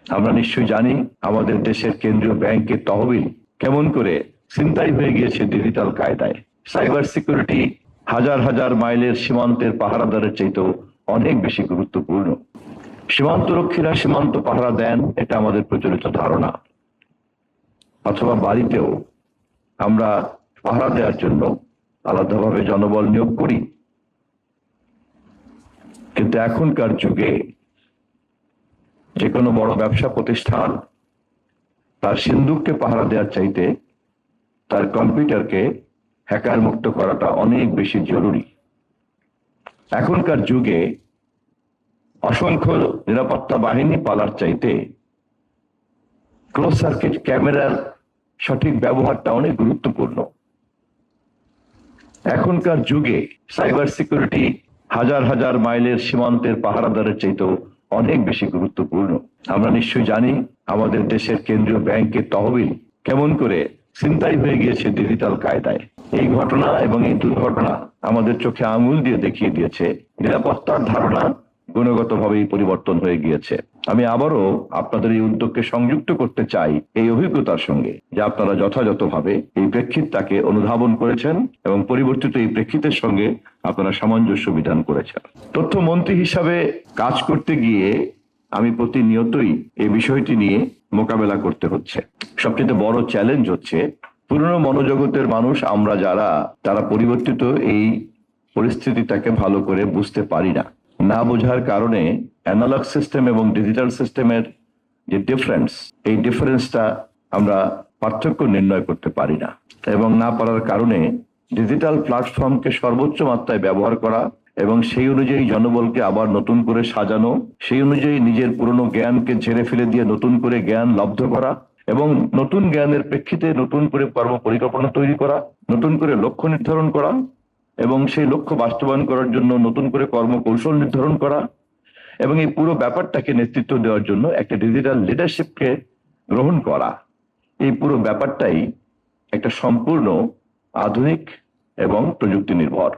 আমরা নিশ্চয়ই জানি আমাদের দেশের কেন্দ্রীয় ব্যাংকের তহবিল কেমন করে ছিনতাই হয়ে গিয়েছে ডিজিটাল কায়দায়। সাইবার সিকিউরিটি হাজার হাজার মাইলের সীমান্তের পাহারাদারের চাইতেও অনেক বেশি গুরুত্বপূর্ণ। সীমান্ত রক্ষীরা সীমান্ত পাহারা দেন, এটা আমাদের প্রচলিত ধারণা। অথবা বাড়িতেও আমরা পাহারা দেওয়ার জন্য আলাদাভাবে জনবল নিয়োগ করি। কিন্তু এখনকার যুগে যে কোনো বড় ব্যবসা প্রতিষ্ঠান তার সিন্দুককে পাহারা দেওয়ার চাইতে তার কম্পিউটারকে হ্যাকার মুক্ত করাটা অনেক বেশি জরুরি। এখনকার যুগে অসংখ্য নিরাপত্তা বাহিনী পালার চাইতে ক্লোজ সার্কিট ক্যামেরার সঠিক ব্যবহারটা অনেক গুরুত্বপূর্ণ। এখনকার যুগে সাইবার সিকিউরিটি হাজার হাজার মাইলের সীমান্তের পাহারাদারের চাইতেও অনেক বেশি গুরুত্বপূর্ণ। আমরা নিশ্চয়ই জানি আমাদের দেশের কেন্দ্রীয় ব্যাংকের তহবিল কেমন করে ছিনতাই হয়ে গিয়েছে ডিজিটাল কায়দায়। এই ঘটনা এবং এই দুর্ঘটনা আমাদের চোখে আঙুল দিয়ে দেখিয়ে দিয়েছে নিরাপত্তার ধারণা গুণগতভাবেই পরিবর্তন হয়ে গিয়েছে। আমি আবারও আপনাদের এই উদ্যোগকে সংযুক্ত করতে চাই এই অভিজ্ঞতার সঙ্গে যে আপনারা যথাযথভাবে এই প্রেক্ষিতটাকে অনুধাবন করেছেন এবং পরিবর্তিত এই প্রেক্ষিতের সঙ্গে আপনারা সামঞ্জস্য বিধান করেছেন। তথ্যমন্ত্রী হিসাবে কাজ করতে গিয়ে আমি প্রতিনিয়তই এই বিষয়টি নিয়ে মোকাবেলা করতে হচ্ছে। সবচেয়ে বড় চ্যালেঞ্জ হচ্ছে পুরনো মনোজগতের মানুষ আমরা তারা পরিবর্তিত এই পরিস্থিতিটাকে ভালো করে বুঝতে পারি না বোঝার কারণে অ্যানালগ সিস্টেম এবং ডিজিটাল সিস্টেমের যে এই ডিফারেন্সটা আমরা পার্থক্য নির্ণয় করতে পারি না এবং না পারার কারণে ডিজিটাল প্ল্যাটফর্মকে সর্বোচ্চ মাত্রায় ব্যবহার করা এবং সেই অনুযায়ী জনবলকে আবার নতুন করে সাজানো, সেই অনুযায়ী নিজের পুরনো জ্ঞানকে ঝেড়ে ফেলে দিয়ে নতুন করে জ্ঞান লব্ধ করা এবং নতুন জ্ঞানের প্রেক্ষিতে নতুন করে কর্ম পরিকল্পনা তৈরি করা, নতুন করে লক্ষ্য নির্ধারণ করা এবং সেই লক্ষ্য বাস্তবায়ন করার জন্য নতুন করে কর্মকৌশল নির্ধারণ করা এবং এই পুরো ব্যাপারটাকে নেতৃত্ব দেওয়ার জন্য একটা ডিজিটাল লিডারশিপকে গ্রহণ করা, এই পুরো ব্যাপারটাই একটা সম্পূর্ণ আধুনিক এবং প্রযুক্তি নির্ভর।